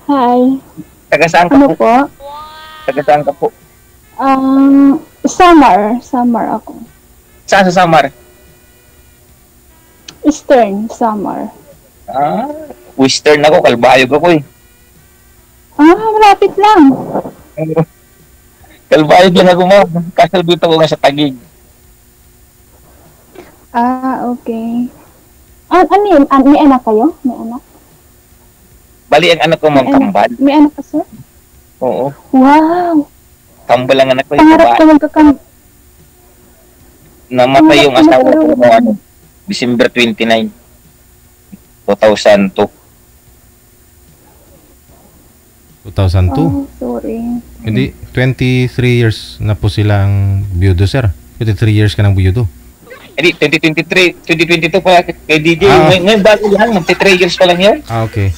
Hi. Taga saan ka Ano po? po? Taga saan ka po? Samar. Samar ako. Saan sa Samar? Eastern, Samar. Ah, Western ako, Kalbayog ako eh. Malapit lang. Kalbayog lang ako ma'am. Kasalbito ko nga sa Taguig. Okay. Ano yun? May anak kayo? May anak? Bali ang anak ko ma'am, May anak, kambal. may anak ka, sir? Oo, Wow! kambal ang anak ko. Pangarap ko Namatay yung pangarap asawa ko ko noong ano, December 29, 2002. 2002. Oh, sorry. Hindi, 23 years na po silang biyudo, sir. 23 years ka ng biyudo. Hindi, 2023, 2022 pa kay DJ. Ah. Ngayon bago lang, 3 years pa lang yan. Okay.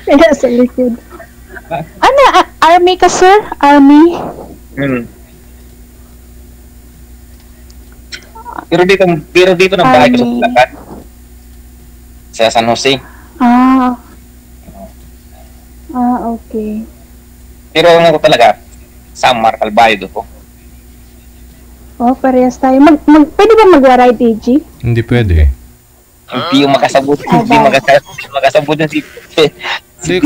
Kaya sa likod. Ano? Army ka, sir? Army? Hmm. Pero dito ng bahay ko sa Army. Bulacan. Sa San Jose. Okay. Pero ano ko talaga, Samar, Calbayog ako. Oh, parehas tayo. Pwede ba mag-ride, DG? Hindi pwede. Hindi yung makasabot. Hindi makasabot na si... Hindi,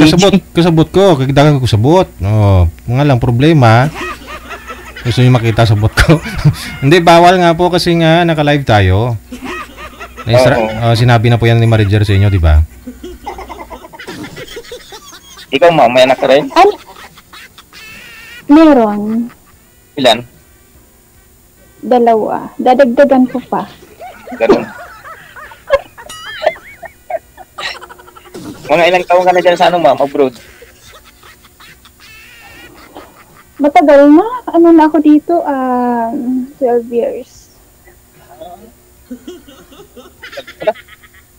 kasabot ko. Kagdagan ko sabot. Oh, mga lang problema. Gusto niyo makita sabot ko. Hindi, bawal nga po kasi nga naka-live tayo. Sinabi na po yan ni Marijer sa inyo, di ba? Ikaw ma, may anak ka rin? Meron. Ilan? 2. Dadagdagan ko pa. Ganun. Mga ilang taon ka na dyan sa ano ma'am, abroad? Matagal na. Ano na ako dito? 12 years.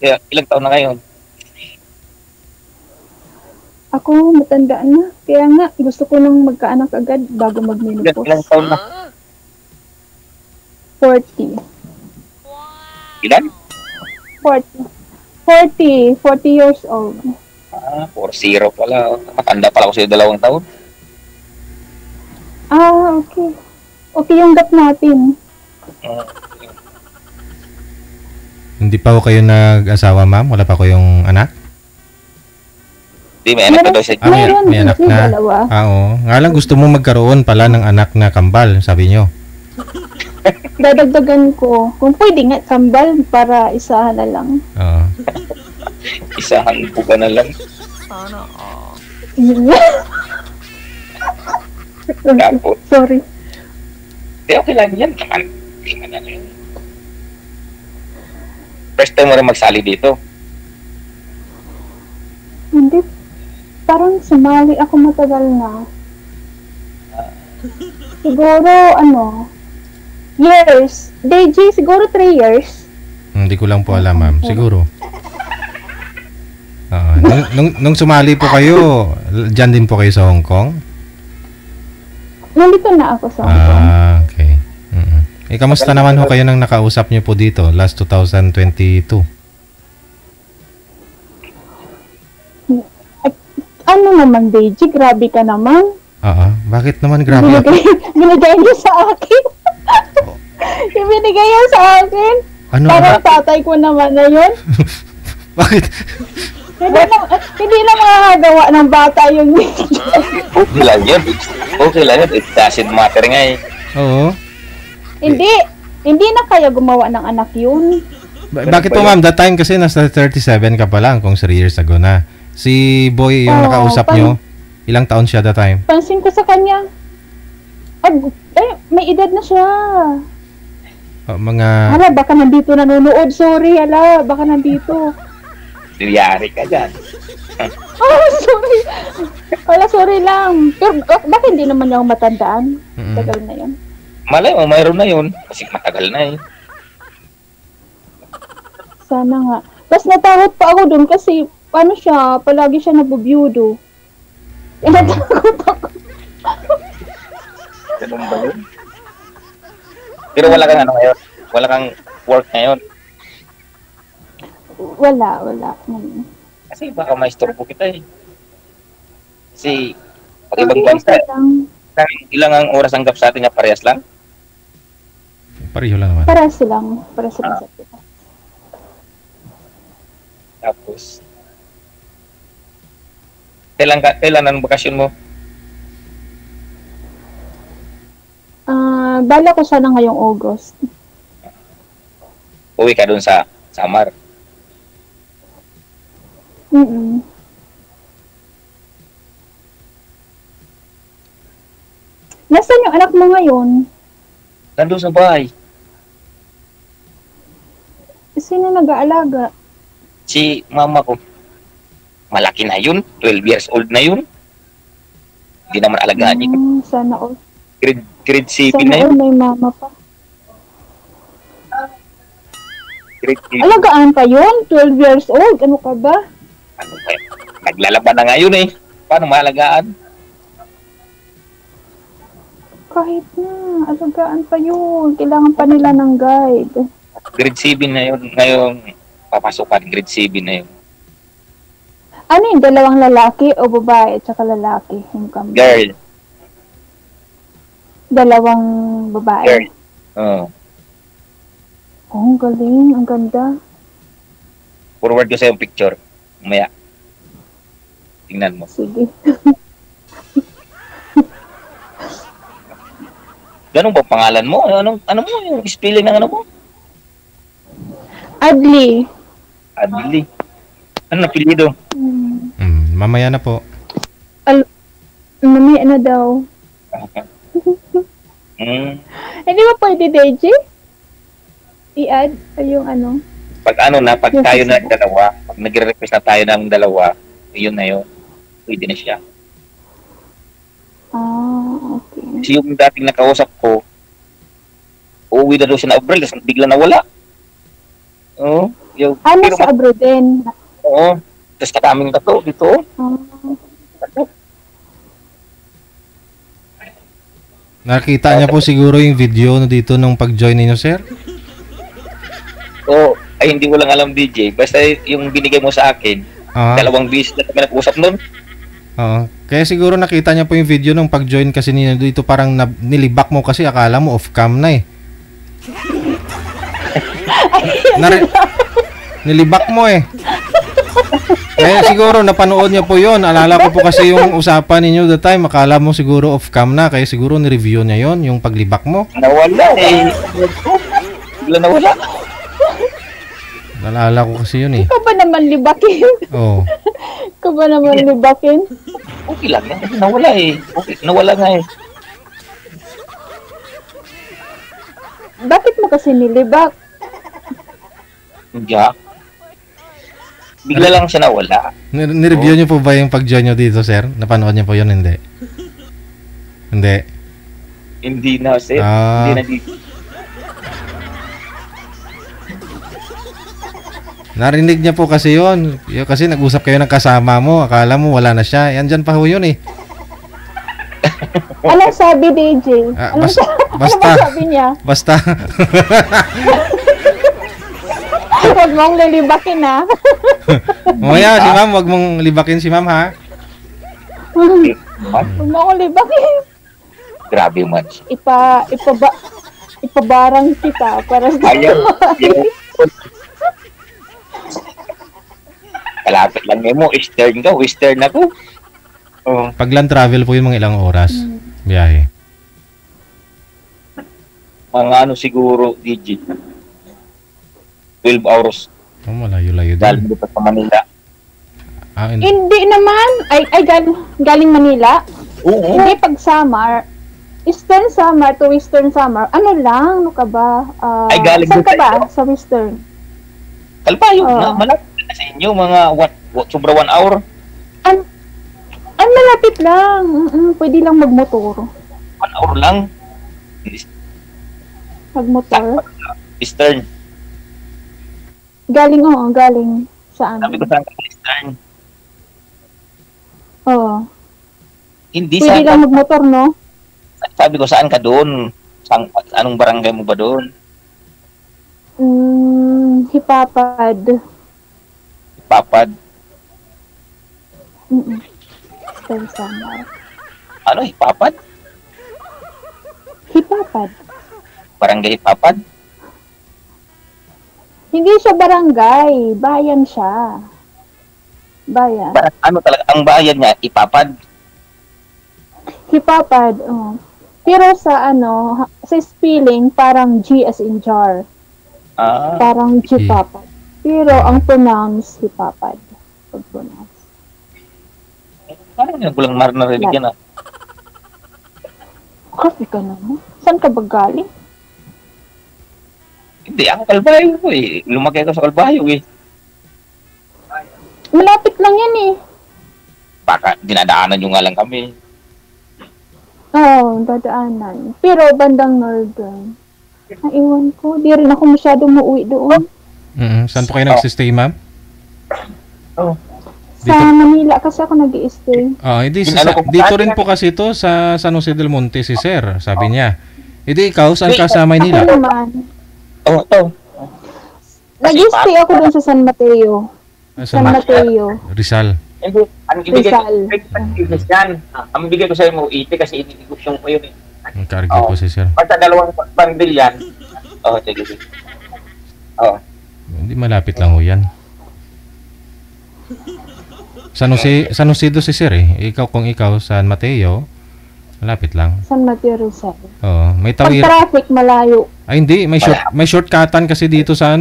Kaya, ilang taon na ngayon? Ako, matanda na. Kaya nga, gusto ko nang magkaanak agad bago Ilang mag-menopause. taon na? 40. Ilan? 40 years old. 4-0 pala. Matanda pala ako sa'yo 2 taon. Okay. Okay yung gap natin. Hindi pa ko kayo nag-asawa, ma'am? Wala pa ko yung anak? Hindi, may anak ka daw siya. May anak may na. dalawa. Oo. Nga lang gusto mo magkaroon pala ng anak na kambal, sabi nyo. Dadagdagan ko. Kung pwede nga, kambal para isahan na lang. Oo. Isahan po ka na lang. Tapos, Sorry. okay lang yan. Hindi man na yun. First time mo rin magsali dito. Hindi. Parang sumali ako matagal na. Siguro, years. DJ, siguro 3 years. Hindi ko lang po alam, ma'am. Siguro. Nung sumali po kayo, dyan din po kayo sa Hong Kong? Nandito na ako sa Hong Kong. Okay. Kamusta naman ho kayo nang nakausap niyo po dito last 2022? Ano naman, DJ? Grabe ka naman. Bakit naman grabe ako? Binigay niyo sa akin. Yung binigay niyo sa akin. Ano Parang tatay ko naman na yun. Bakit? Hindi na makakagawa ng bata yung Okay lang yun. Okay lang yun. It doesn't matter nga eh. Oo. Hindi na kaya gumawa ng anak yun. Bakit po, ma'am? That time kasi nasa 37 ka pa lang kung 3 years ago na. Si Boy yung nakausap nyo, ilang taon siya that time? Pansin ko sa kanya. May edad na siya. Hala, baka nandito nanonood. Sorry, baka nandito. Diyari ka dyan. Sorry. Sorry lang. Pero bakit hindi naman niya ako matandaan? Tagal na yun. Malay mo, mayroon na yun. Kasi matagal na eh. Sana nga. Tapos natakot pa ako dun kasi palagi siya nabubiyudo. Natakot ako. Ganun ba yun? Pero wala kang ngayon? Wala kang work ngayon? Wala. Kasi baka maistorbo kita eh. Kasi pag ibang Okay, bansa, okay lang. ilang ang oras ang gap sa atin niya parehas lang. Pareho lang naman. Para silang sa kita. Tapos, kailan ang bakasyon mo? Bala ko sana ngayong August. Uwi ka dun sa Samar. Mm. Nasaan yung anak mo ngayon? Nandun sa bahay. Sino nag-aalaga? Si mama ko. Malaki na yun. 12 years old na yun. Hindi naman alagaan niya. Sana all. Grade 7 Sana na yun. all may mama pa. Grade 7. Alagaan pa yun? 12 years old? Ano ka ba? Ano ba yun? Naglalaban na ngayon eh. Paano maalagaan? Kahit na, alagaan pa yun. Kailangan pa nila ng guide. Grade 7 na yun. Ngayong papasukan. Grade 7 na yun. Ano yung dalawang lalaki o babae at saka lalaki? Yung kambal? Girl. Dalawang babae? Girl. Oo. Oh, ang galing. Ang ganda. Forward ko sa yung picture. Umaya. Tingnan mo. Sige. Ganun ba pangalan mo? Ano mo? Yung spelling ng ano mo? Adli. Adli. Ano na apelyido? Mamaya na po. Mamaya na daw. Hindi ba pwede, DJ? I-add yung ano? Pag tayo na dalawa, pag nagre-request na tayo ng dalawa, yun na yun. Pwede na siya. Okay. Kasi yung dating nakausap ko, uuwi na daw siya na Abril, tapos bigla nawala. Oo. Nasa abroad din. Oo. Tapos kaming tato dito. Nakita niya po siguro yung video na dito nung pag-join ninyo, sir? Oo. Ay, hindi ko lang alam, DJ. Basta yung binigay mo sa akin, dalawang bis na kami nag-usap nun. Oo. Kaya siguro nakita niya po yung video nung pag-join kasi ninyo dito, parang nilibak mo kasi akala mo off-cam na eh. Nilibak mo eh. Kaya siguro napanood niya po yon. Alala ko po kasi yung usapan ninyo the time. Akala mo siguro off-cam na. Kaya siguro ni-review niya yon yung paglibak mo. Nawala eh. Bigla nawala. Nalala ko kasi yun eh. Ikaw ba naman libakin? Oo. Ikaw ba naman libakin? Okay lang. Nawala eh. Okay, nawala nga eh. Bakit mo kasi nilibak? Hindi. Bigla lang siya nawala. Ni-review niyo po ba yung pag-join niyo dito, sir? Napanood niyo po yun? Hindi. Hindi. Hindi na, sir. Hindi na dito. Narinig niya po kasi yun. Kasi nag-usap kayo ng kasama mo. Akala mo wala na siya. Yan dyan pa ho yun eh. Anong sabi, DJ? Basta. Ano sabi niya? Basta. Huwag mong lilibakin, ha? Mamaya si ma'am, wag mong libakin si ma'am, ha? Huwag mo akong libakin. Grabe man. Ipabarang kita para sa Kalapit lang mo. Eastern ka. Western ako. Pag land travel po yung mga ilang oras. Biyahe. Mga siguro, digit. 12 hours. Malayo-layo din. Galing dito sa Manila. Hindi naman. Ay galing Manila? Oo. Hindi pag summer. Eastern summer to Western summer. Ano lang? Ano ka ba? Ay, galing saan ka doon ba? Sa Western? Kalpayo. Malapit na sa inyo. Mga sobra 1 hour. Malapit lang. Pwede lang magmotor. 1 hour lang. Magmotor? Eastern. Galing sa Sabi ko amin. saan ka Eastern. Oo. Hindi Pwede saan lang ka. magmotor, no? Sabi ko saan ka doon. Anong barangay mo ba doon? Hipapad. Hipapad. Spring Summer. Ano, Hipapad? Hipapad. Barangay Hipapad? Hindi siya barangay. Bayan siya. Bayan. Ano talaga, ang bayan niya, Hipapad. Hipapad, Pero sa sa spelling, parang G as in jar. Parang Hipapad. Pero ang pronounce, Hipapad. Pag-pronounce. Parang yung bulang mar na rinig yan, Grabe ka naman. Saan ka ba galing? Hindi, ako Kalbayo ko eh. Lumaki ako sa Kalbayo eh. Malapit lang yan eh. Baka dinadaanan nyo nga lang kami. Oo, dadaanan. Pero bandang northern. Naiwan ko. Di rin ako masyadong muuwi doon. Saan po kayo nagsistay, ma'am? Sa Manila kasi ako nag-i-stay. Dito rin po kasi to sa San Jose del Monte si Sir, sabi niya. Ikaw, saan ka sa Maynila? Ako naman. Nag-i-stay ako doon sa San Mateo. San Mateo. Rizal. Hindi, ang ibigay ang bigay ko sa'yo mo, 80 kasi inigusyon ko yun eh. Ang cargo po si Sir. Pagka dalawang bundle yan, sige. Hindi malapit lang ho yan. San Jose do si Sir eh. Kung ikaw, San Mateo, malapit lang. San Mateo Rizal. May Pag tawid. traffic, malayo. Ay hindi, may shortcutan kasi dito sa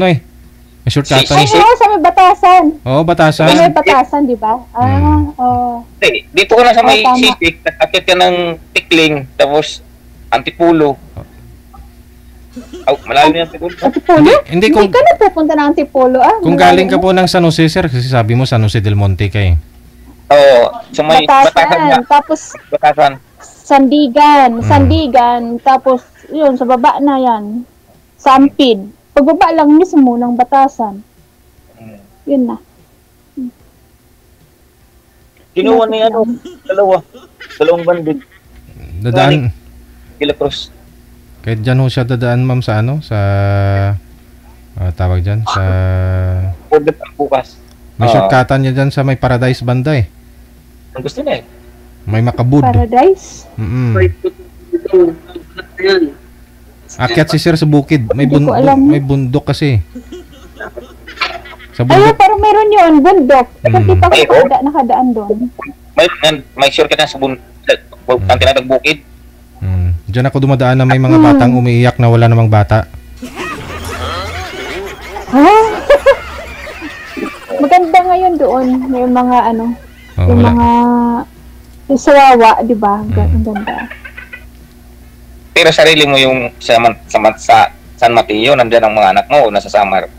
May shortcutan. Ay, sa may Batasan. Batasan. May Batasan, di ba? Hindi, dito ka na sa may tama. sisik, akit ka ng Tikling, tapos Antipulo. Malayo yung Antipulo. Antipolo? Hindi, kung ka na pupunta ng Antipolo, kung galing ka po ng San Jose, Sir, kasi sabi mo San Jose del Monte kay. Sa may Batasan nga. Tapos Batasan. Sandigan, tapos yun, sa baba na yan. Sampid. Pagbaba lang mismo ng Batasan. Yun na. Ginawa na yan, dalawang bandit. Dadaan. Kila Cruz. Kahit dyan ho siya dadaan, ma'am, sa sa tawag dyan, sa Order ang bukas. may shortcutan niya dyan sa may Paradise banda eh. Ang gusto niya eh. May Makabud. Paradise? Akyat si Sir sa bukid. May bundok kasi. Sa Ay, bundok. parang meron yun, bundok. Kasi pa ko nakadaan doon. May shortcut na sa ang tinatag bukid. Diyan ako dumadaan na may mga batang umiiyak na wala namang bata. Maganda ngayon doon. May mga yung mga yung sawawa, di ba? Ang ganda. Pero sarili mo yung sa San Mateo, nandiyan ang mga anak mo o nasa Samar?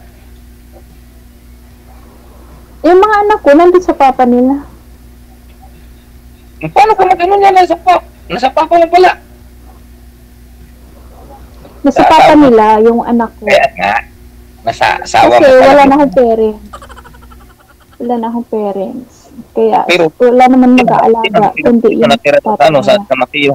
Yung mga anak ko, nandun sa papa nila. Paano ka mag-ano yan? Nasa papa mo pala. Nasa papa nila, yung anak ko. Kaya nga, nasa asawa mo Kasi pala. wala na akong parents. Wala na akong parents. Kaya Pero, wala naman mag-aalaga. Kundi yung natira papa sa nila. Mateo.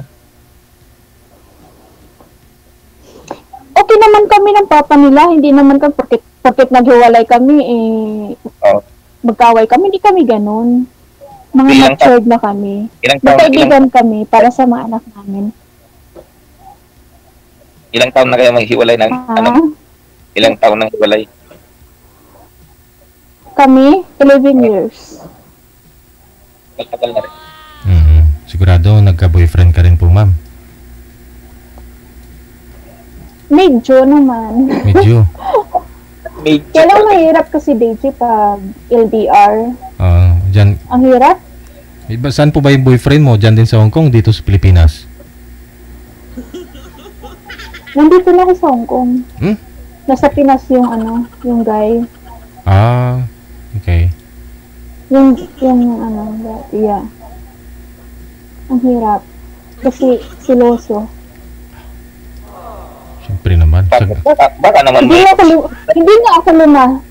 Okay naman kami ng papa nila. Hindi naman kami, porket naghiwalay kami, magkaway kami. Hindi kami ganun. Mga matured na kami. Magkaibigan kami para sa mga anak namin. Ilang taon na kayo maghiwalay ng ilang taon nang hiwalay? Kami, 11 years. Tagal na rin. Sigurado nagka-boyfriend ka rin po, ma'am. Medyo naman. Medyo. Kaya lang mahirap kasi DJ pag LDR. Dyan. Ang hirap. Saan po ba yung boyfriend mo? Dyan din sa Hong Kong, dito sa Pilipinas? Nandito na ako sa Hong Kong. Nasa Pinas yung yung guy. Okay. Yung yeah. Ang hirap. Kasi siloso. Siyempre naman. Baka naman Hindi nga ako luma.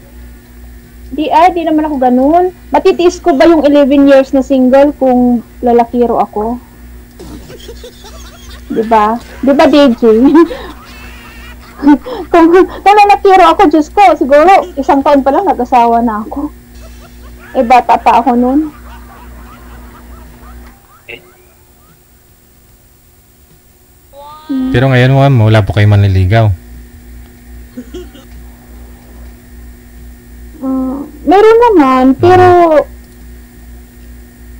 Di naman ako ganun. Matitiis ko ba yung 11 years na single kung lalakiro ako? Diba? Diba, DJ? kung lalakiro ako, Diyos ko, siguro isang taon pa lang nag-asawa na ako. Eh, bata pa ako noon. Pero ngayon, ma'am, wala po kayo manliligaw. Meron naman, pero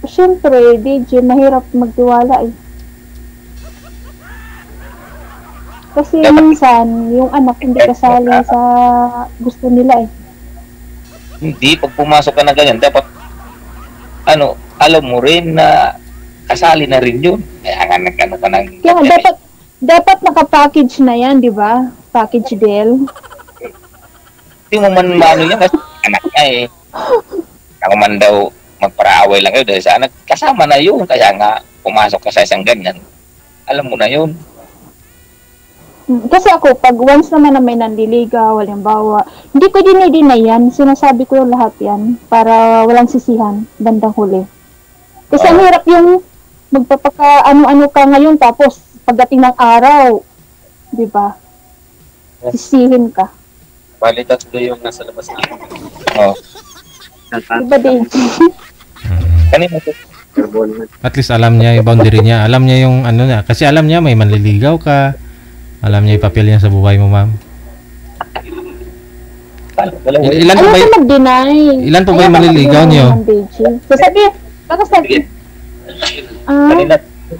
siyempre, DJ, mahirap magtiwala eh. Kasi minsan, yung anak hindi kasali sa gusto nila eh. Hindi, pag pumasok ka na ganyan, dapat, alam mo rin na kasali na rin yun. Kaya nga nagkano ka ng... Kaya dapat naka-package na yan, di ba? Package deal. Hindi mo man maano yan kasi anak niya eh. Ako man daw magparaaway lang kayo dahil sa anak, kasama na yun. Kaya nga, pumasok ka sa isang ganyan. Alam mo na yun. Kasi ako, pag once naman na may nandiligaw, halimbawa, hindi ko dinay yan. Sinasabi ko yung lahat yan para walang sisihan bandang huli. Kasi ang hirap yung magpapaka ano-ano ka ngayon tapos pagdating ng araw, di ba? Sisihin ka. Bali, tatlo yung nasa labas na. Oh. Di ba, DJ? Kanina po. At least alam niya yung boundary niya. Alam niya yung ano niya. Kasi alam niya may manliligaw ka. Alam niya yung papel niya sa buhay mo, ma'am. Ilan po ba ilan po ba yung manliligaw niyo? Sabi, baka sabi,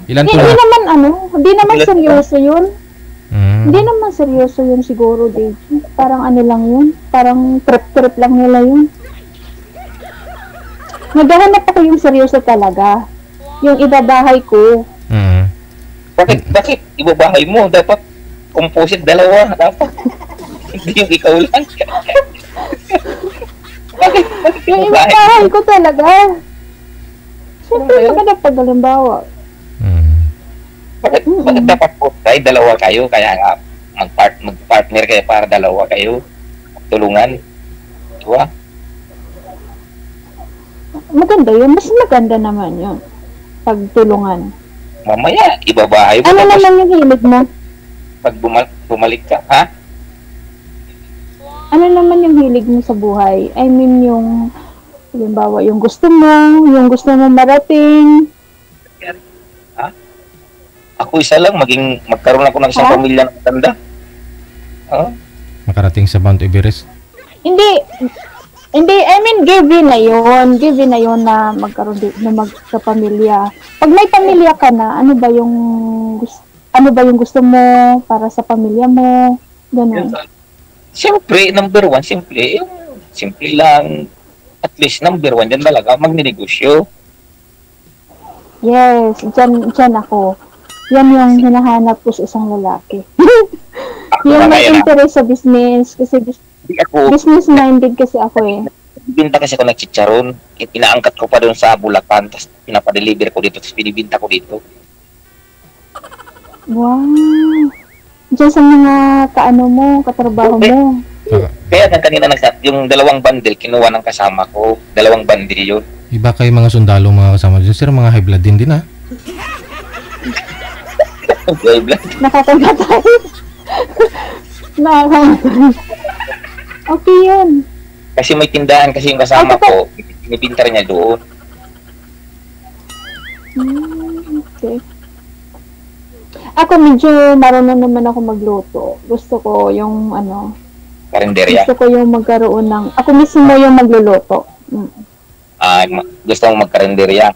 Ilan po hindi na? naman hindi naman seryoso yun. Hindi naman seryoso yun siguro, DJ. Parang ano lang yun. Parang trip-trip lang nila yun. Naghahanap ako yung seryoso talaga. Yung ibabahay ko. Bakit? Ibabahay mo. Dapat composite dalawa. Dapat. Hindi yung ikaw lang. Bakit Yung ibabahay ko talaga. Siyempre, maganda pag halimbawa. Bakit dapat po tayo, dalawa kayo, kaya nga mag-partner kayo para dalawa kayo, tulungan, diba? Maganda yun, mas maganda naman yun, pagtulungan. Mamaya, ibabahay mo. Ano naman yung hilig mo? Pag bumalik ka, ha? Ano naman yung hilig mo sa buhay? I mean, yung, halimbawa, yung gusto mo marating. Ako isa lang, magkaroon ako ng isang pamilya na maganda. Makarating sa Mount Everest. Hindi, I mean, given na yun na magkaroon na magkapamilya. Pag may pamilya ka na, ano ba yung gusto mo para sa pamilya mo? Ganun. Siyempre, number one, simple lang, at least number one, dyan talaga, magninegosyo. Yes, dyan ako. Yan yung hinahanap ko sa isang lalaki. Yung may interest sa business, kasi business-minded kasi ako eh. Binta kasi ako ng chicharon, inaangkat ko pa doon sa Bulacan, tapos pinapadeliver ko dito, tapos binibinta ko dito. Wow! Diyan sa mga katrabaho mo. Kaya kanina yung dalawang bundle, kinuha ng kasama ko, dalawang bundle yun. Iba kayo mga sundalo mga kasama dyan. Sir, mga high blood din ha? Nakakagatay. Nakakagatay. Okay yun. Kasi may tindahan kasi yung kasama ko, binibinta rin niya doon. Okay. Ako medyo marunong naman ako magluto. Gusto ko yung karinderya. Gusto ko yung magkaroon ng, ako mismo yung magluluto. Gusto mong magkarinderya?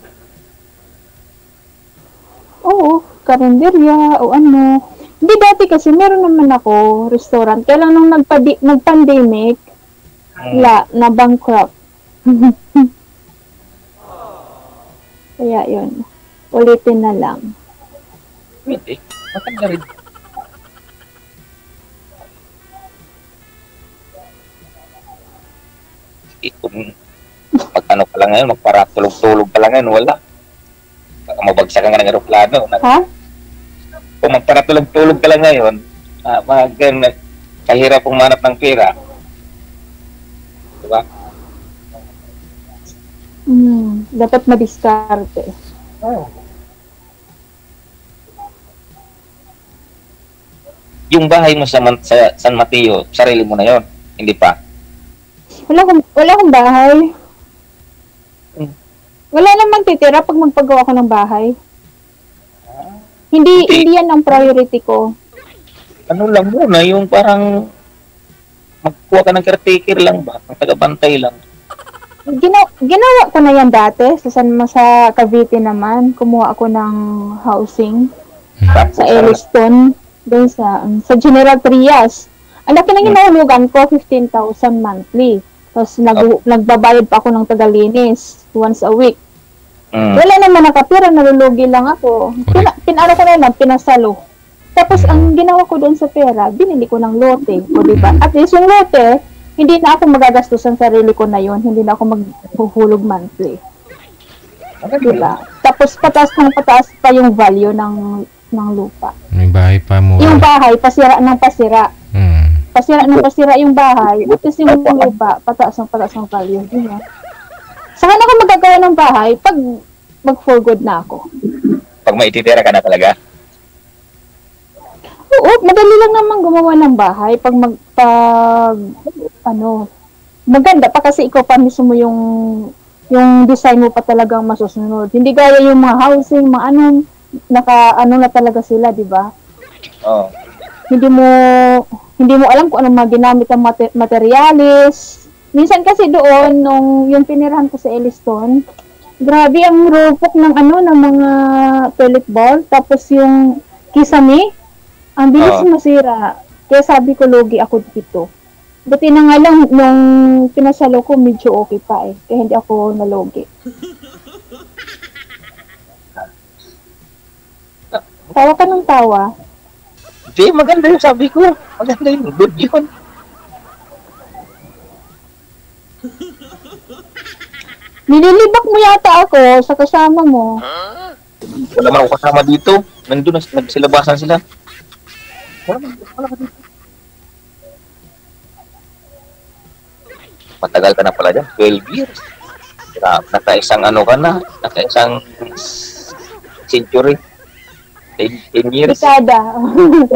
Oo, karinderya o ano. Hindi dati kasi meron naman ako restaurant. Kaya lang nung nag-pandemic, na bankrupt. Kaya yun. Ulitin na lang. Hindi. Maganda rin. Kung mag-ano ka lang ngayon, magparatulog-tulog ka lang ngayon, wala. Baka mabagsak ka nga ng aeroplano. Ha? Kung magparatulog-tulog ka lang ngayon, kahirap pumanap ng pera. Diba? Dapat madiskarte. Yung bahay mo sa San Mateo, sarili mo na yon, hindi pa? Wala akong bahay. Wala namang titira pag magpagawa ko ng bahay. Hindi yan ang priority ko. Ano lang muna, yung parang magkuha ka ng caretaker lang ba? Ang tagabantay lang. Ginawa ko na yan dati. Sa Cavite naman, kumuha ako ng housing Tapos, sa Elliston. Doon sa General Trias. Ang laki na ginahulugan ko, 15,000 monthly. Tapos nagbabayad pa ako ng tagalinis once a week. Wala naman nakatira, nalulugi lang ako. Pinalo ko na lang, pinasalo. Tapos ang ginawa ko doon sa pera, binili ko ng lote. O diba? At least yung lote, hindi na ako magagastos ang sarili ko na yon, hindi na ako maghuhulog monthly. Diba? Tapos pataas pa yung value ng lupa. May bahay pa mo. Yung bahay, pasira ng pasira. Pasira ng pasira yung bahay. Tapos yung lupa, pataas ng value. Diba? Saan ako magagawa ng bahay pag mag-for good na ako? Pag maititira ka na talaga. Oo, madali lang naman gumawa ng bahay pag maganda pa kasi ikaw pa mismo yung design mo pa talagang masusunod. Hindi gaya yung mga housing, mga na talaga sila, di ba? Oo. Hindi mo alam kung anong mga ginamit ang materialis. Minsan kasi doon, yung pinirahan ko sa Elliston, grabe ang rupok ng mga toilet bowl, tapos yung kisame, ang bilis masira. Kaya sabi ko, lugi ako dito. Buti na nga lang, nung pinasalo ko, medyo okay pa eh. Kaya hindi ako nalugi. Tawa ka ng tawa. Hindi, maganda yung sabi ko. Maganda yung good yun. Nililibak mo yata ako sa kasama mo. Wala man ako kasama dito. Nandun na nagsilabasan sila. Wala ka dito. Matagal ka na pala dyan. 12 years. Nakaisang ka na. Nakaisang century. 10 years. Dekada.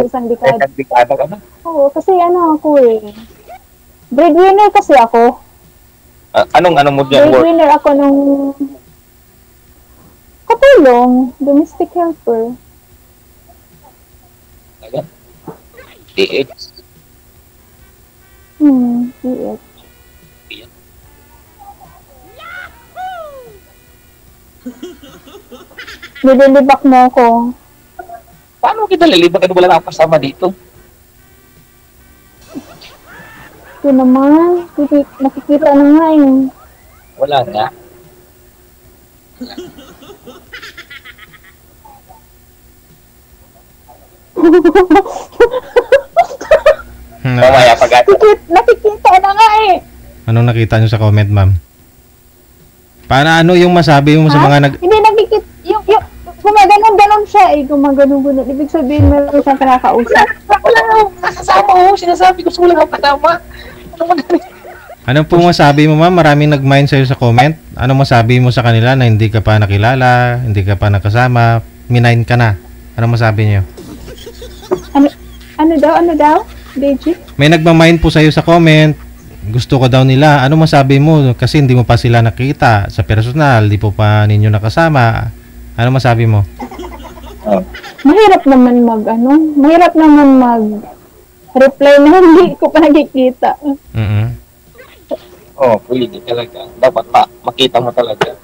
Isang dekada. Dekada ka na. Oo, kasi ako eh. Breadwinner kasi ako. Anong mo dyan work? Breadwinner ako nung katulong, domestic helper. Ayan. DH. DH. Ayan. Nililibak mo ako. Paano kita lilibak? Ano wala na ako kasama dito? Ito naman, nakikita na nga eh. Wala nga. Mamaya pag Nakikita na nga eh. Anong nakita nyo sa comment, ma'am? Paano yung masabi mo sa mga Hindi nakikita. Yung gumaganon-ganon siya eh. Gumaganon-ganon. Ibig sabihin meron siyang nakakausap. Wala nga. Nakasama ko. Sinasabi ko sa wala nga kasama. Anong po masabi mo, ma'am? Maraming nag-mind sa'yo sa comment. Anong masabi mo sa kanila na hindi ka pa nakilala, hindi ka pa nakasama, minine ka na? Anong masabi niyo? Ano daw? Deji? May nagmamind po sa'yo sa comment. Gusto ko daw nila. Ano masabi mo? Kasi hindi mo pa sila nakita sa personal. Di po pa ninyo nakasama. Ano masabi mo? Mahirap naman mag-reply na hindi ko pa nakikita. Pwede talaga. Dapat makita mo talaga.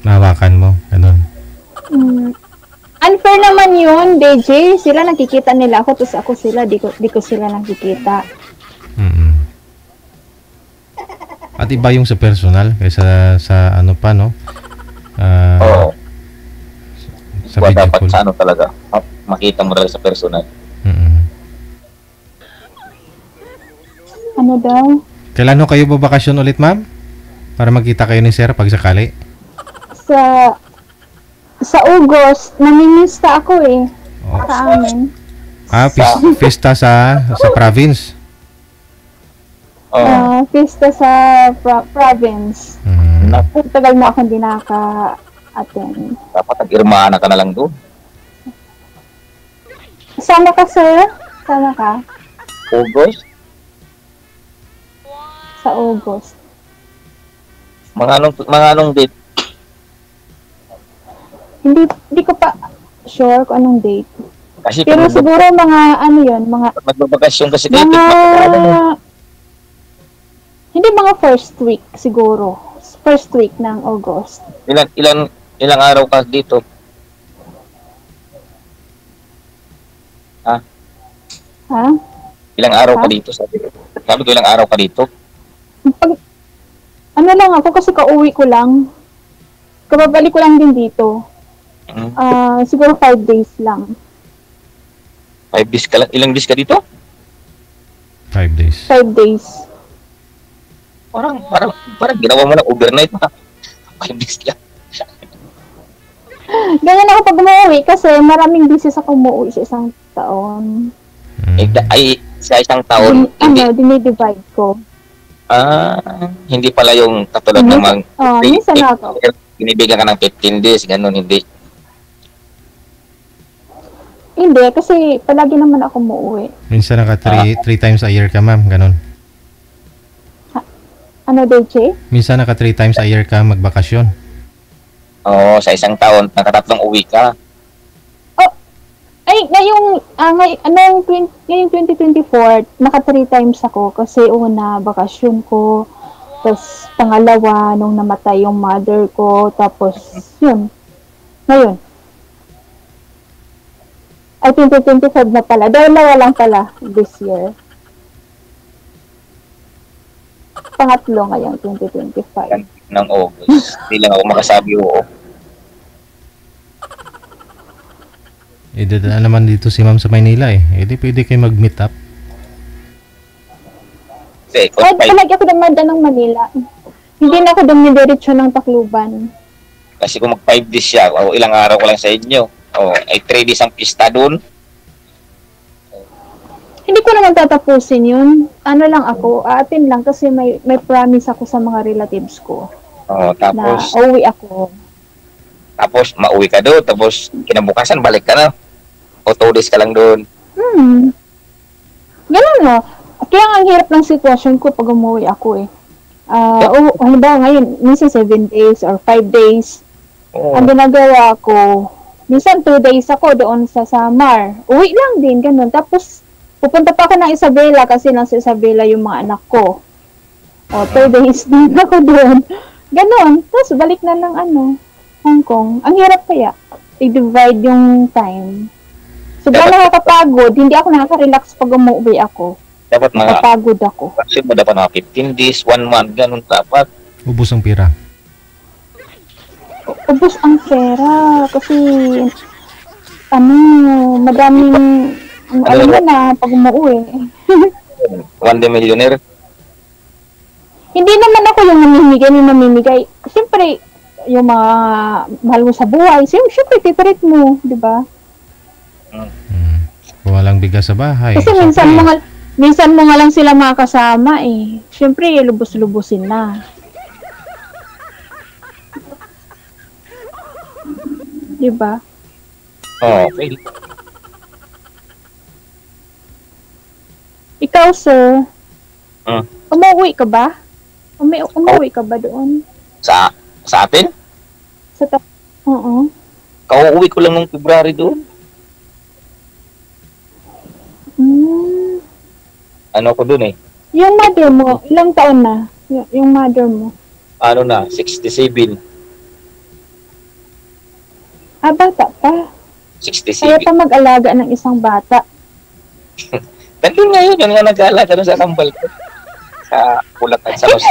Mahawakan mo. Ganun. Unfair naman yun, DJ. Sila nakikita nila ako, tapos ako sila, di ko sila nakikita. At iba yung sa personal kaysa sa ano pa, no? Sa video dapat call. sa talaga. Makita mo talaga sa personal. Ano daw? Kailan ho kayo babakasyon ulit, ma'am? Para magkita kayo ni sir pag sakali? Sa August, namimista ako eh. Sa amin. Fiesta sa province. Fiesta sa province. Tagal na ako hindi naka-attend. Dapat nag-irmana ka na lang doon. Sama ka, sir? Sama ka? August? Sa August. Mga anong date? Hindi ko pa sure kung anong date. Kasi Pero pag siguro mga ano yun, magbabakasyon kasi kayo, mga ano, hindi mga first week siguro. First week ng August. ilang araw ka dito? Ha? Ilang araw ka Ha? dito? Sabi ko, ilang araw ka dito? Pag, ano lang ako kasi kauwi ko lang. Kababalik ko lang din dito. Hmm. Siguro 5 days lang. 5 days ka lang? Ilang days ka dito? 5 days. 5 days. Parang ginawa mo lang overnight ha? 5 days lang. Ganyan ako pag umuwi kasi maraming beses ako umuwi sa isang taon. Ay, sa isang taon, Dinidivide ko. hindi pala yung katulad ng mga Minsan ako. binibigyan ka ng 15 days, ganun, hindi. Hindi, kasi palagi naman ako umuwi. Minsan naka 3 times a year ka, ma'am, ganun. Ano, DJ? Minsan naka 3 times a year ka magbakasyon. Oo, sa isang taon, nakatatlong uwi ka. Ay, ngayong 2024, naka 3 times ako kasi una, bakasyon ko. Tapos, pangalawa, nung namatay yung mother ko. Tapos, yun. Ngayon. Ay, 2025 na pala. Dalawa lang pala this year. Pangatlo ngayon, 2025. Ng August. Hindi lang ako makasabi oo. Dadaan naman dito si ma'am sa Maynila eh. Di pwede kayo mag-meet up. Kasi, Ay, palagi ako dumada ng Manila. Hindi na ako dumidiretso ng Tacloban. kasi kung mag 5 days siya, o ilang araw ko lang sa inyo. Ay 3 days ang pista doon. Hindi ko naman tatapusin yun. Ano lang ako, aatin lang kasi may promise ako sa mga relatives ko na Tapos uuwi ako. mauwi ka doon, tapos kinabukasan balik ka na. O 2 days ka lang doon. Ganun no. Kaya nga ang hirap ng sitwasyon ko pag umuwi ako eh. Halimbawa ngayon, minsan 7 days or 5 days. Ang ginagawa ko, minsan 2 days ako doon sa Samar. Uwi lang din, ganun. Tapos, pupunta pa ako ng Isabela kasi nasa Isabela yung mga anak ko. 2 days din ako doon. Ganun. Tapos, balik na ng Hong Kong. Ang hirap kaya. I-divide yung time. Sobrang nakakapagod. Hindi ako nakaka-relax pag umuwi ako. Dapat Nakapagod ako. kasi mo dapat mga 15 days, 1 month, ganun dapat. Ubus ang pira. Ubus ang pera. Kasi, madaming, alam mo na, pag umuwi. One day millionaire. Hindi naman ako yung namimigay. Siyempre, yung mga mahal mo sa buhay, siyempre, titreat mo, di ba? Kung walang bigas sa bahay. Kasi minsan mo nga lang sila makakasama eh. Siyempre, lubos-lubusin na. Di ba? Okay. Ikaw, sir, Hmm. umuwi ka ba? Umuwi ka ba doon? Sa atin? Oo. Kauuwi ko lang nung February doon. Ano ko doon eh? Yung mother mo, ilang taon na? Yung mother mo? Ano na, 67. Bata pa. 67. Kaya pa mag-alaga ng isang bata. Nandun nga yun nga nag-aalaga doon sa kambal ko. Sa Bulacan, sa Los.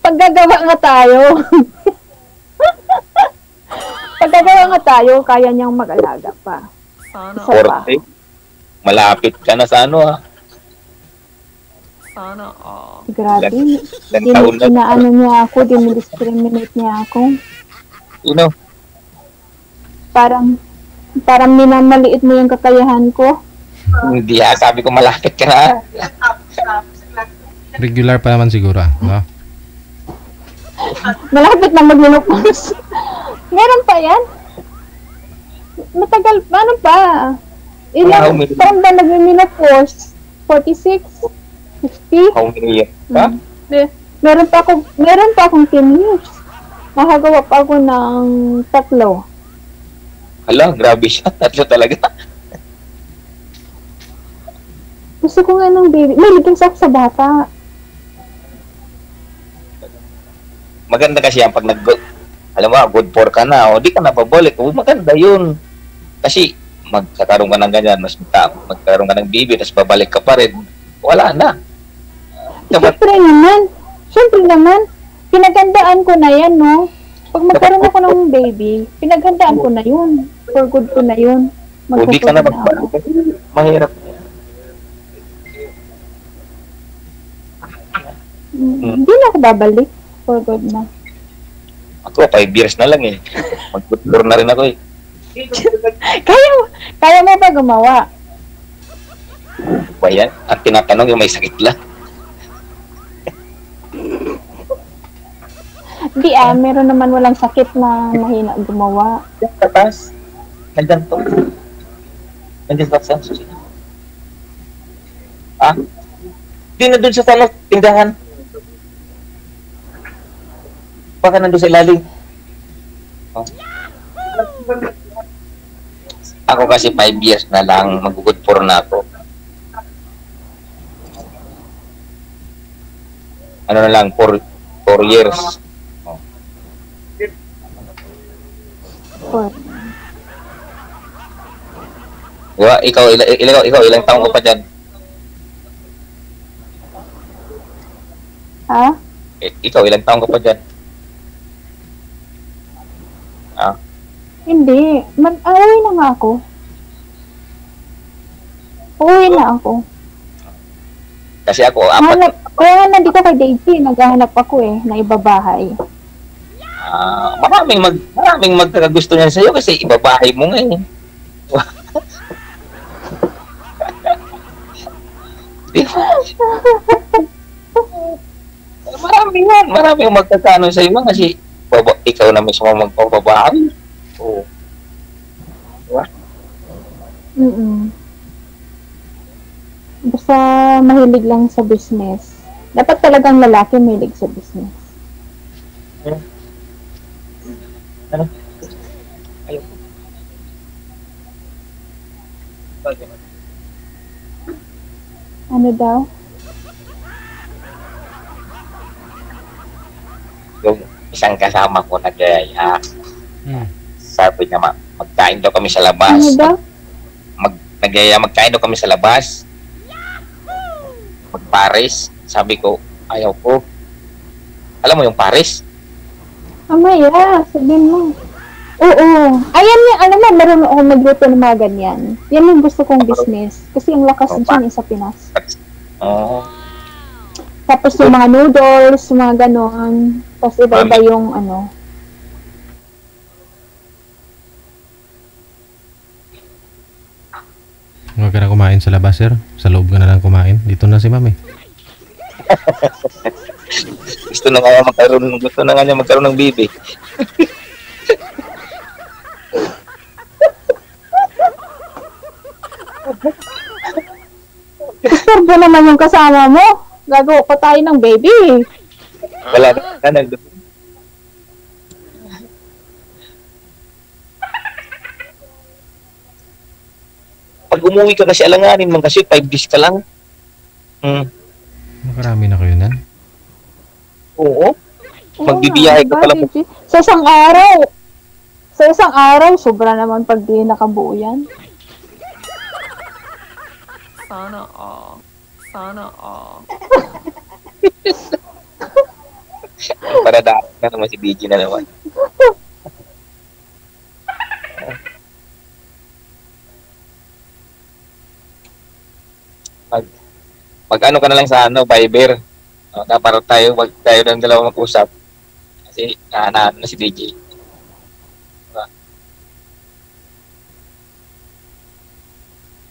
Paggagawa nga tayo. Paggagawa nga tayo, kaya niyang mag-alaga pa. Sana Isa pa. 40. Malapit ka na sa Sana Grabe. Ilang taon na. Inaano niya ako, dinidiscriminate niya ako. Parang minamaliit mo yung kakayahan ko. Hindi sabi ko malapit ka na. Regular pa naman siguro, no? Malapit na mag-menopause. Meron pa yan? Matagal, ano pa? Ilang taon ba nag-menopause? 46? 50? How many years? Ha? Meron pa akong 10 years. Nakagawa pa ako ng 3. Hala, grabe siya. 3 talaga. Gusto ko nga ng baby. May ligtas ako sa bata. Maganda kasi yan pag alam mo, good for ka na, o di ka na babalik. O, maganda yun. Kasi, magkakaroon ka ng ganyan, magkaroon ka ng baby, tapos babalik ka pa rin. Wala na. Dapat, Siyempre naman, pinaghandaan ko na yan, no? Pag magkaroon ako ng baby, pinaghandaan ko na yun. For good ko na yun. o di ka na Magpupunta ako. magbalik. Mahirap. Hindi na ako babalik. For good na. Ako, 5 years na lang eh. Mag-good for na rin ako eh. Kaya mo ba gumawa? Ba yan? Ang tinatanong yung may sakit lang. Hindi meron naman walang sakit na mahina gumawa. Diyan sa taas. Nandyan to. Nandyan pa sa susunod. Ah? Di na dun sa tanong, tindahan. Baka nandun sa ilalim. Oh. Ako kasi 5 years na lang, mag-good for na ako. Ano na lang, 4 years. For, Diba? Ikaw, ilang taong ka pa dyan? ha? Ikaw, ilang taong ka pa dyan? Ah, Hindi. Uwi na nga ako. Uwi na ako. kasi ako, 4. Kaya nga nandito kay Daisy, naghahanap ako na ibabahay. Maraming magkakagusto niyan sa'yo kasi ibabahay mo nga eh. Di ba? Maraming magkakano sa'yo mga kasi ikaw na mismo magpapabahay. Oo. Basta mahilig lang sa business. Dapat talagang lalaki mahilig sa business. Ano? Ayaw. Ano daw? Yung isang kasama ko nagaya, sabi niya, magkain daw kami sa labas. Ano daw? Magkain daw kami sa labas. Mag-Paris. Sabi ko, ayaw ko. Alam mo yung Paris? Amaya, sabihin mo. Oo. Ayan yung, alam mo, marunong ako magluto ng mga ganyan. Yan yung gusto kong business. Kasi ang lakas dyan sa Pinas. Oo. Tapos yung mga noodles, mga ganon. Tapos iba-iba yung ano. Huwag ka na kumain sa labas, sir. Sa loob ka na lang kumain. Dito na si mami. Gusto na nga niya magkaroon ng bibi. Disturbo naman yung kasama mo. Gagawa pa tayo ng baby. Wala na. Pag umuwi ka kasi alanganin man kasi 5 days ka lang. Makarami na kayo nan. Oo. Magbibiyahe ka pala. Sa isang araw. Sa isang araw, sobra naman pag di nakabuo yan. Sana all. Sana all. Para dahil na naman si DJ na naman. Pag ano ka na lang sa Viber. Para wag tayo ng dalawa mag-usap. Kasi nahanaan na si DJ. Diba?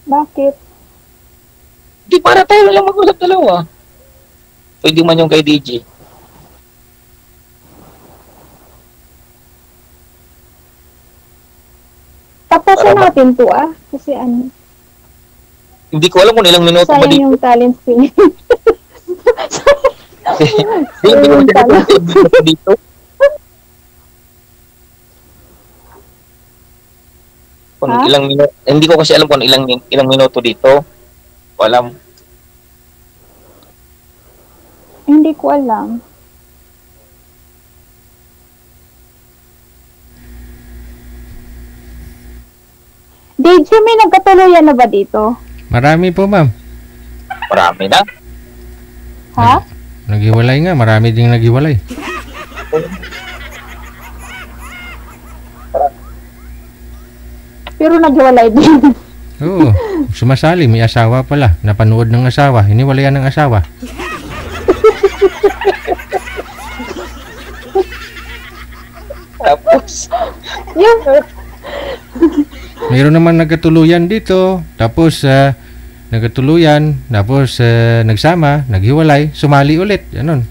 Bakit? Di para tayo lang mag-usap dalawa. Pwede man yung kay DJ. Tapasin natin to kasi ano. Hindi ko alam kung ilang minuto ba Sayang dito. yung talent singing. Hindi ko alam dito. kung Ha? ilang minuto, hindi ko kasi alam kung ilang minuto dito. Walang, Hindi ko alam. DJ, may nagkatuluyan na ba dito? Marami po, ma'am. marami na. Ha? Naghiwalay nga, marami ding naghiwalay. Pero naghiwalay din. Oo, sumasali, may asawa pala. Napanood ng asawa, hiniwalayan ng asawa. Tapos, Yung, Mayroon naman nagkatuluyan dito, tapos nagkatuluyan, tapos nagsama, naghiwalay, sumali ulit, ganun.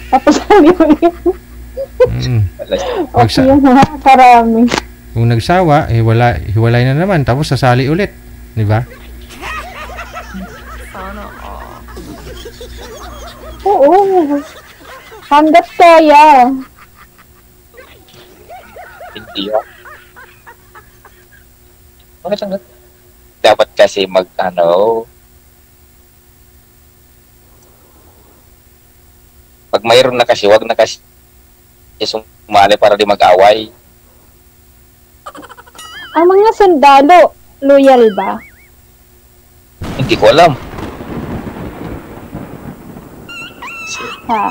tapos sabi ko yun. Mm. Okay yung mga karami. Kung nagsawa, hiwalay na naman, tapos sasali ulit, di ba? Sana all. Oo. Hanggat kaya. hindi yun. Bakit ang dapat kasi pag mayroon na kasi, wag na kasi sumali para di mag-away. Ang mga sundalo, loyal ba? Hindi ko alam. Ha?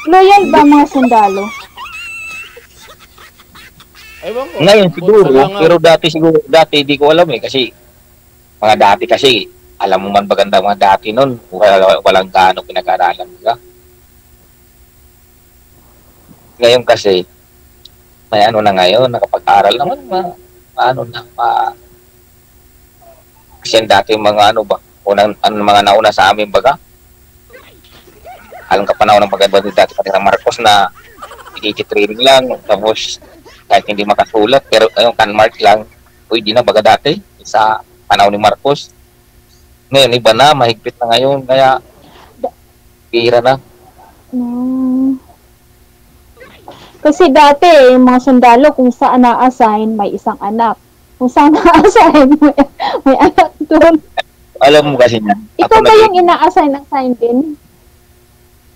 Loyal ba ang mga sundalo? Ewan ko. Ngayon siguro, Kung sa pero dati di ko alam eh, kasi mga dati kasi, alam mo man baganda mga dati nun, walang gaano pinag-aralan nila. Ngayon kasi, may ano na ngayon, nakapag-aral naman, kasi yung dati yung mga mga nauna sa amin baga, alam ka panahon ng paganda dati pati ng Marcos na training lang, tapos kahit hindi makasulat, pero yung canmark lang, pwede na baga dati, sa panahon ni Marcos. Ngayon, iba na, mahigpit na ngayon, kaya pira na. Hmm. Kasi dati, yung mga sundalo, kung saan na-assign, may isang anak. Kung saan na-assign, may anak doon. Alam mo kasi niya, Ikaw ba yung ina-assign din?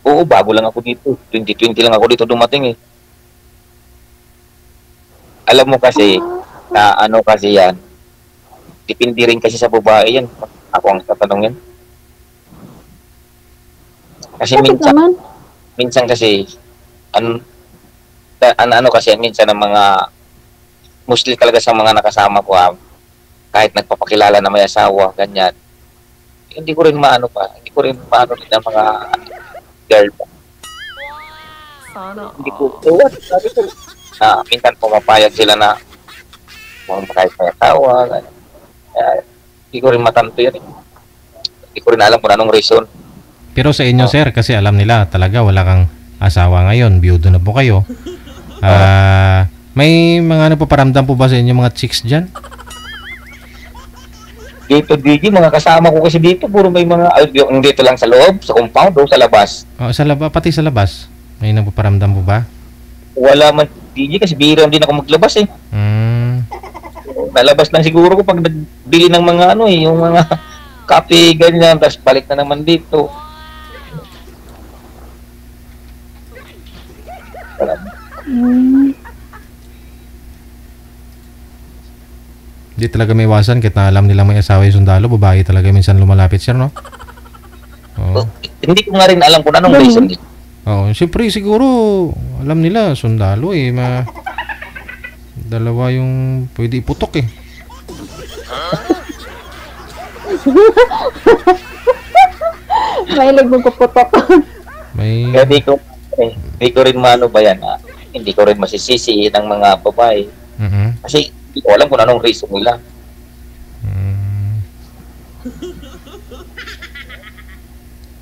oo, bago lang ako dito. 2020 lang ako dito dumating eh. Alam mo kasi, na ano kasi yan, depende rin kasi sa babae yan. Ako ang tatanungin. Kasi Bakit naman? minsan kasi, ano kasi, minsan ng mga Muslim talaga sa mga nakasama ko, kahit nagpapakilala na may asawa, ganyan. Hindi ko rin maano din ang mga girl pa. Sana Hindi ko, all. sabi ko, minsan pumapayag sila na kahit may asawa, ganyan. Kaya, hindi ko rin matanto yan. Hindi ko rin alam kung anong reason. Pero sa inyo, sir, kasi alam nila talaga wala kang asawa ngayon, biyudo na po kayo. May mga paparamdam po ba sa inyo mga chicks dyan? Dito, DJ, mga kasama ko kasi dito, puro may mga, yung dito lang sa loob, sa compound, o sa labas. Oh, pati sa labas. May nagpaparamdam po ba? Wala man, DJ, kasi bihira din ako maglabas eh. Nalabas lang siguro ko pag nagbili ng mga yung mga kape, ganyan, tapos balik na naman dito. Hmm. Hindi talaga may iwasan kahit na alam nilang may asawa yung sundalo, babae talaga minsan lumalapit, sir, no? Oo. Hindi ko nga rin alam kung anong reason din. Oo, siyempre siguro alam nila sundalo eh, dalawa yung pwede iputok eh. Mahilig magpuputok. May Kaya di ko rin maano ba yan, hindi ko rin masisisi ng mga babae. Mhm. Kasi hindi ko alam kung anong reason nila.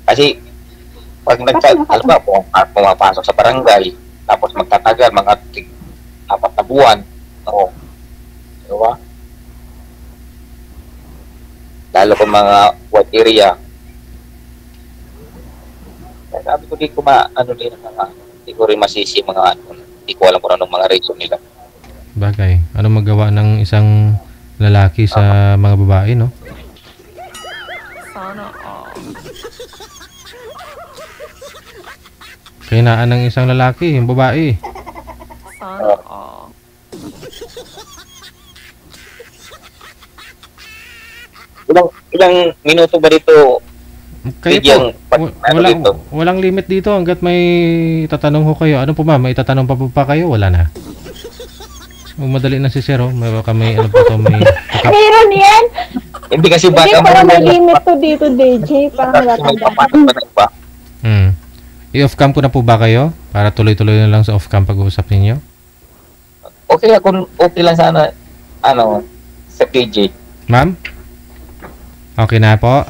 Kasi pag alam ba, pumapasok sa barangay, tapos magtatagal, mga 4 na buwan, oo. Diba? Lalo kung mga white area. Kaya sabi ko, di ko rin masisi mga Hindi ko alam kung anong mga reason nila. Bagay. Ano magawa ng isang lalaki sa mga babae, no? Sana all. Kahinaan ng isang lalaki, yung babae. Sana all. Ilang minuto ba dito? Kayo Bigyan, po, dito? walang limit dito hanggat may itatanong ho kayo. Ano po ma'am, may itatanong pa kayo? Wala na. Madali na si Sir, oh. May baka may ano po to, may Meron yan! Hindi kasi Hindi, baka para may limit to dito, DJ. Para may matanda. papasok pa na iba. I-off-cam ko na po ba kayo? Para tuloy-tuloy na lang sa off-cam pag-uusap ninyo? Okay, okay lang sana, sa PJ. Ma'am? Okay na po?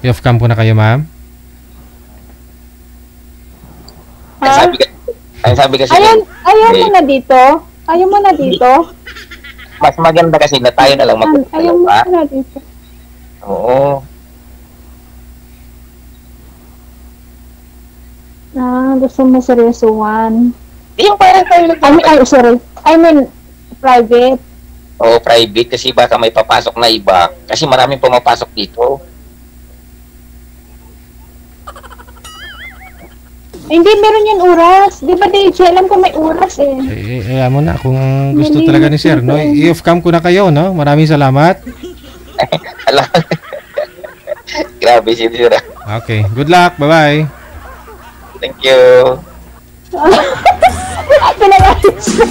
I-off-cam ko na kayo, ma'am? Ha? Ang sabi kasi, Ayaw mo na dito? Ayaw mo na dito? mas maganda kasi na tayo na lang Ayaw mo magpapalaw. na dito. Oo. Gusto mo seryosohan. Yung parang tayo lang. Sorry. I mean, private. Oo, private kasi baka may papasok na iba. Kasi maraming pumapasok dito. Hindi, meron yan oras. Di ba, DJ? Alam ko may oras eh. Ayan mo na kung gusto talaga ni Sir, no? I-off-cam ko na kayo, no? Maraming salamat. Alam. Grabe si Dira. Okay. Good luck. Bye-bye. Thank you. Pinag-ayos ko.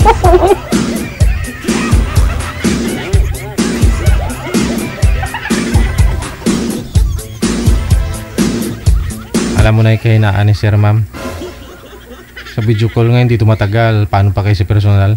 Alam mo na yung kahinaan ni Sir, ma'am. Sa video call nga hindi tumatagal. Paano pa kayo sa personal?